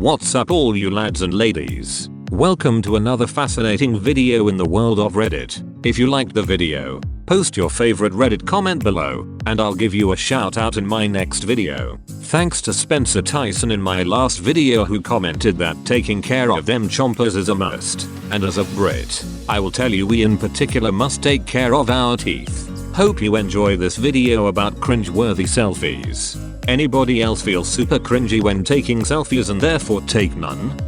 What's up all you lads and ladies? Welcome to another fascinating video in the world of Reddit. If you liked the video, post your favorite Reddit comment below, and I'll give you a shout out in my next video. Thanks to Spencer Tyson in my last video who commented that taking care of them chompers is a must, and as a Brit, I will tell you we in particular must take care of our teeth. Hope you enjoy this video about cringe-worthy selfies. Anybody else feel super cringy when taking selfies and therefore take none?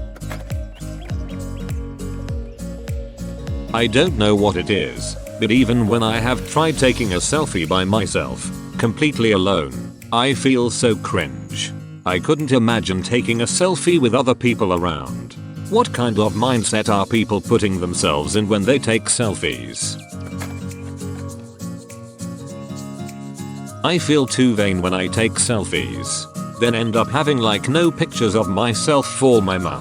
I don't know what it is, but even when I have tried taking a selfie by myself, completely alone, I feel so cringe. I couldn't imagine taking a selfie with other people around. What kind of mindset are people putting themselves in when they take selfies? I feel too vain when I take selfies, then end up having like no pictures of myself for my mum.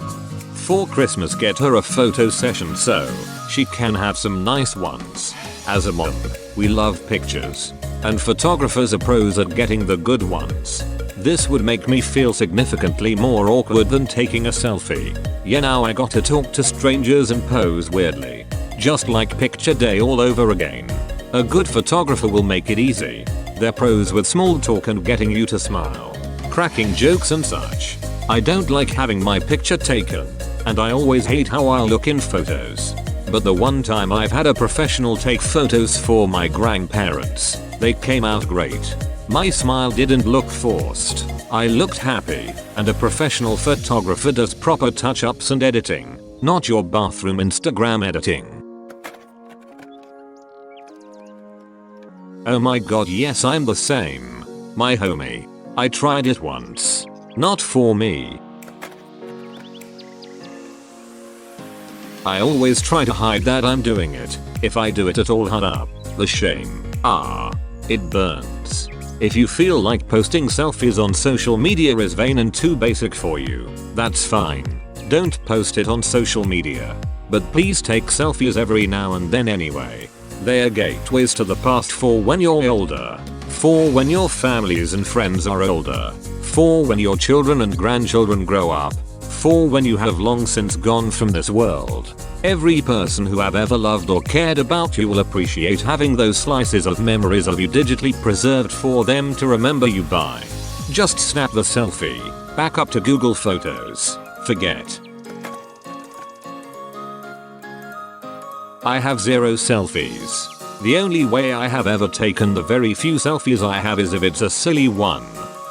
For Christmas get her a photo session so she can have some nice ones. As a mom, we love pictures, and photographers are pros at getting the good ones. This would make me feel significantly more awkward than taking a selfie. Yeah, now I gotta talk to strangers and pose weirdly. Just like picture day all over again. A good photographer will make it easy. They're pros with small talk and getting you to smile, cracking jokes and such. I don't like having my picture taken, and I always hate how I look in photos. But the one time I've had a professional take photos for my grandparents, they came out great. My smile didn't look forced. I looked happy, and a professional photographer does proper touch-ups and editing, not your bathroom Instagram editing. Oh my god, yes, I'm the same. My homie. I tried it once. Not for me. I always try to hide that I'm doing it. If I do it at all, up. The shame. It burns. If you feel like posting selfies on social media is vain and too basic for you, that's fine. Don't post it on social media. But please take selfies every now and then anyway. They are gateways to the past for when you're older. For when your families and friends are older. For when your children and grandchildren grow up. For when you have long since gone from this world. Every person who have ever loved or cared about you will appreciate having those slices of memories of you digitally preserved for them to remember you by. Just snap the selfie. Back up to Google Photos. Forget. I have 0 selfies. The only way I have ever taken the very few selfies I have is if it's a silly one.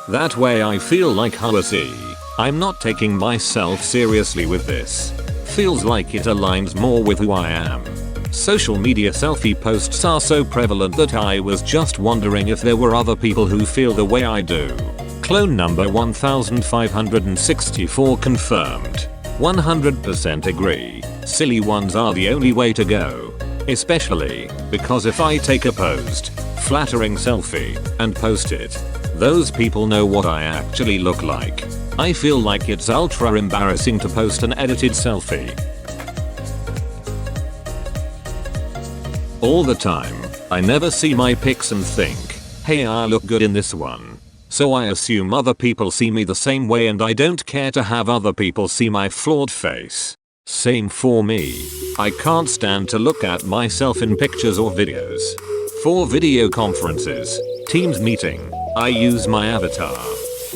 That way I feel like see, I'm not taking myself seriously with this. Feels like it aligns more with who I am. Social media selfie posts are so prevalent that I was just wondering if there were other people who feel the way I do. Clone number 1564 confirmed. 100% agree. Silly ones are the only way to go. Especially because if I take a posed, flattering selfie and post it, those people know what I actually look like. I feel like it's ultra embarrassing to post an edited selfie. All the time, I never see my pics and think, hey, I look good in this one. So I assume other people see me the same way and I don't care to have other people see my flawed face. Same for me. I can't stand to look at myself in pictures or videos. For video conferences, Teams meeting, I use my avatar.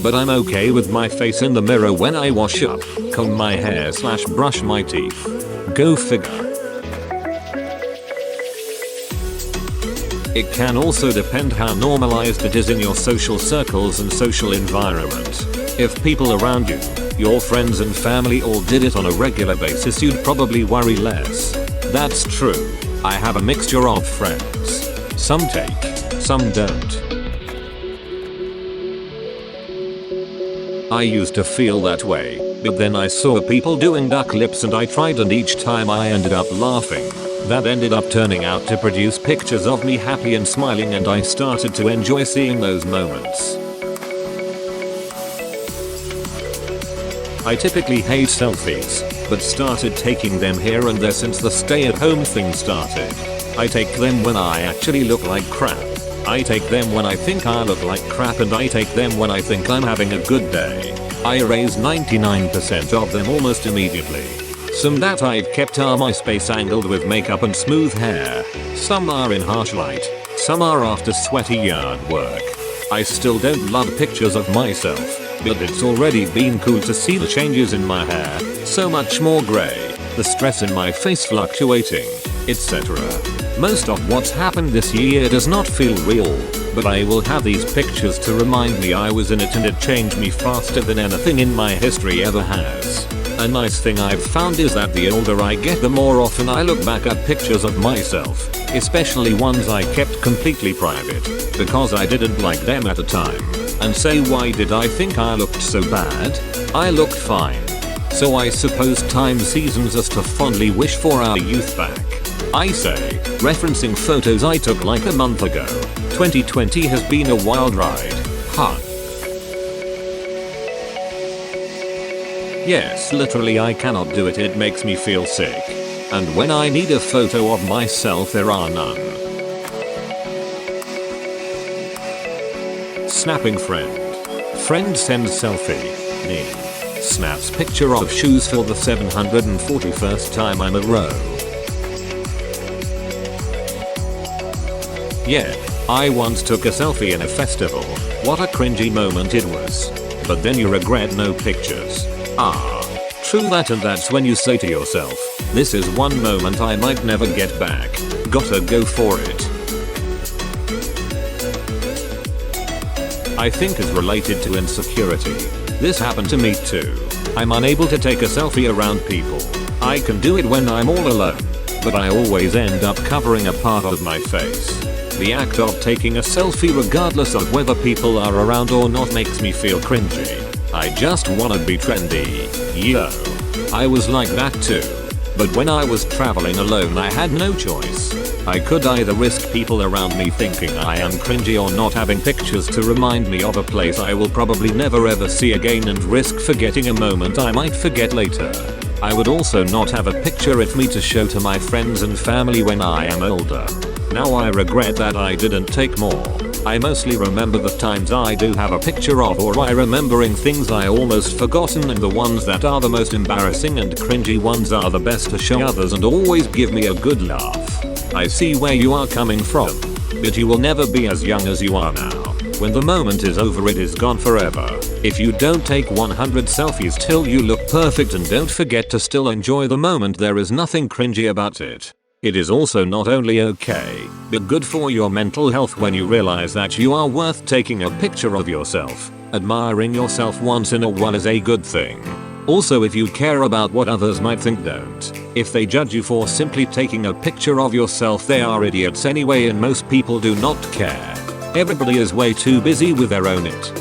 But I'm okay with my face in the mirror when I wash up, comb my hair / brush my teeth. Go figure. It can also depend how normalized it is in your social circles and social environment. If people around you, your friends and family all did it on a regular basis, you'd probably worry less. That's true. I have a mixture of friends. Some take, some don't. I used to feel that way, but then I saw people doing duck lips and I tried, and each time I ended up laughing. That ended up turning out to produce pictures of me happy and smiling, and I started to enjoy seeing those moments. I typically hate selfies, but started taking them here and there since the stay-at-home thing started. I take them when I actually look like crap. I take them when I think I look like crap and I take them when I think I'm having a good day. I erase 99% of them almost immediately. Some that I've kept are my space angled with makeup and smooth hair. Some are in harsh light. Some are after sweaty yard work. I still don't love pictures of myself, but it's already been cool to see the changes in my hair, so much more grey, the stress in my face fluctuating, etc. Most of what's happened this year does not feel real, but I will have these pictures to remind me I was in it and it changed me faster than anything in my history ever has. A nice thing I've found is that the older I get the more often I look back at pictures of myself, especially ones I kept completely private, because I didn't like them at the time, and say why did I think I looked so bad? I looked fine. So I suppose time seasons us to fondly wish for our youth back. I say, referencing photos I took like a month ago. 2020 has been a wild ride. Huh. Yes, literally I cannot do it, it makes me feel sick. And when I need a photo of myself there are none. Snapping friend. Friend sends selfie. Me. Snaps picture of shoes for the 741st time in a row. Yeah, I once took a selfie in a festival. What a cringy moment it was. But then you regret no pictures. Ah, true that, and that's when you say to yourself, this is one moment I might never get back. Gotta go for it. I think is related to insecurity. This happened to me too. I'm unable to take a selfie around people. I can do it when I'm all alone, but I always end up covering a part of my face. The act of taking a selfie regardless of whether people are around or not makes me feel cringy. I just wanna be trendy. Yo. I was like that too. But when I was traveling alone I had no choice. I could either risk people around me thinking I am cringy or not having pictures to remind me of a place I will probably never ever see again and risk forgetting a moment I might forget later. I would also not have a picture of me to show to my friends and family when I am older. Now I regret that I didn't take more. I mostly remember the times I do have a picture of, or I remembering things I almost forgotten, and the ones that are the most embarrassing and cringy ones are the best to show others and always give me a good laugh. I see where you are coming from, but you will never be as young as you are now. When the moment is over it is gone forever. If you don't take 100 selfies till you look perfect and don't forget to still enjoy the moment, there is nothing cringy about it. It is also not only okay, but good for your mental health when you realize that you are worth taking a picture of yourself. Admiring yourself once in a while is a good thing. Also, if you care about what others might think, don't. If they judge you for simply taking a picture of yourself, they are idiots anyway, and most people do not care. Everybody is way too busy with their own it.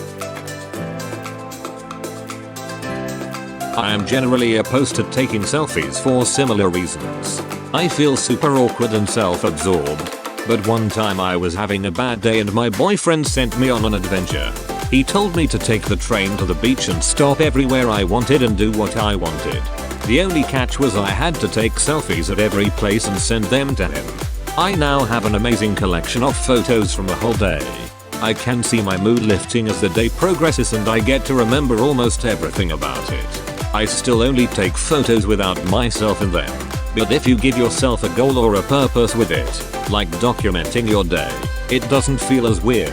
I am generally opposed to taking selfies for similar reasons. I feel super awkward and self-absorbed. But one time I was having a bad day and my boyfriend sent me on an adventure. He told me to take the train to the beach and stop everywhere I wanted and do what I wanted. The only catch was I had to take selfies at every place and send them to him. I now have an amazing collection of photos from the whole day. I can see my mood lifting as the day progresses and I get to remember almost everything about it. I still only take photos without myself in them. But if you give yourself a goal or a purpose with it, like documenting your day, it doesn't feel as weird.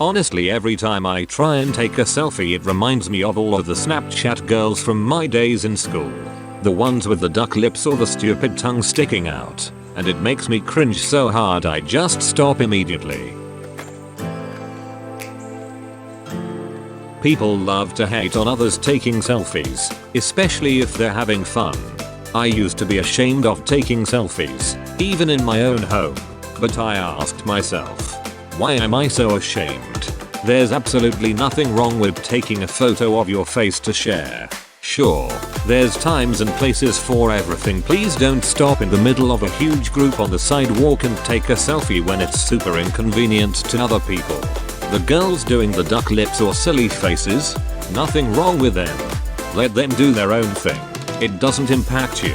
Honestly, every time I try and take a selfie it reminds me of all of the Snapchat girls from my days in school. The ones with the duck lips or the stupid tongue sticking out. And it makes me cringe so hard I just stop immediately. People love to hate on others taking selfies, especially if they're having fun. I used to be ashamed of taking selfies, even in my own home. But I asked myself, why am I so ashamed? There's absolutely nothing wrong with taking a photo of your face to share. Sure, there's times and places for everything. Please don't stop in the middle of a huge group on the sidewalk and take a selfie when it's super inconvenient to other people. The girls doing the duck lips or silly faces, nothing wrong with them. Let them do their own thing. It doesn't impact you.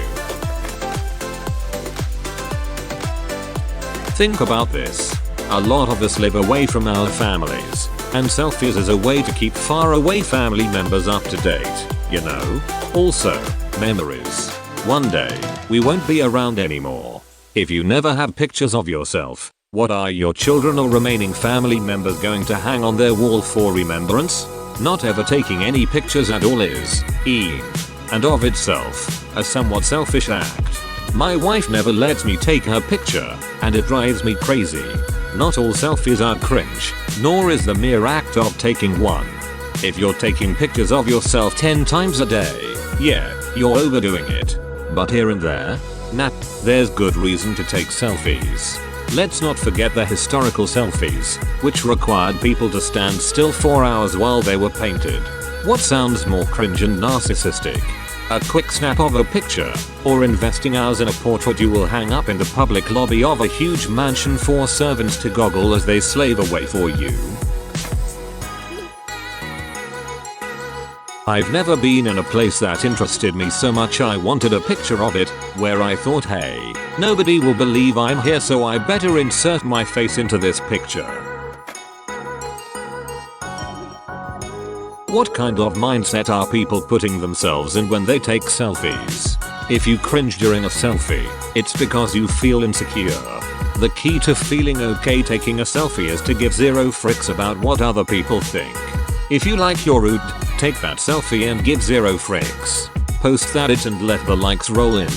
Think about this. A lot of us live away from our families, and selfies is a way to keep far away family members up to date, you know? Also, memories. One day, we won't be around anymore. If you never have pictures of yourself, what are your children or remaining family members going to hang on their wall for remembrance? Not ever taking any pictures at all is, in and of itself, a somewhat selfish act. My wife never lets me take her picture, and it drives me crazy. Not all selfies are cringe, nor is the mere act of taking one. If you're taking pictures of yourself 10 times a day, yeah, you're overdoing it. But here and there, nah, there's good reason to take selfies. Let's not forget the historical selfies, which required people to stand still for hours while they were painted. What sounds more cringe and narcissistic? A quick snap of a picture, or investing hours in a portrait you will hang up in the public lobby of a huge mansion for servants to goggle as they slave away for you? I've never been in a place that interested me so much I wanted a picture of it, where I thought, hey, nobody will believe I'm here, so I better insert my face into this picture. What kind of mindset are people putting themselves in when they take selfies? If you cringe during a selfie, it's because you feel insecure. The key to feeling okay taking a selfie is to give zero fricks about what other people think. If you like your root, take that selfie and give zero fricks. Post that it and let the likes roll in.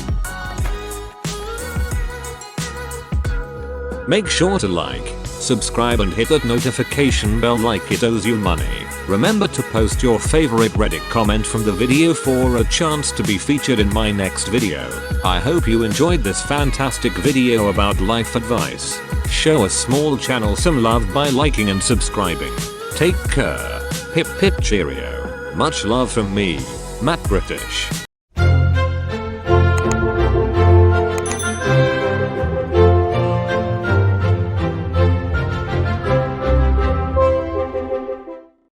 Make sure to like, subscribe and hit that notification bell like it owes you money. Remember to post your favorite Reddit comment from the video for a chance to be featured in my next video. I hope you enjoyed this fantastic video about life advice. Show a small channel some love by liking and subscribing. Take care. Pip pip cheerio. Much love from me, Matt British.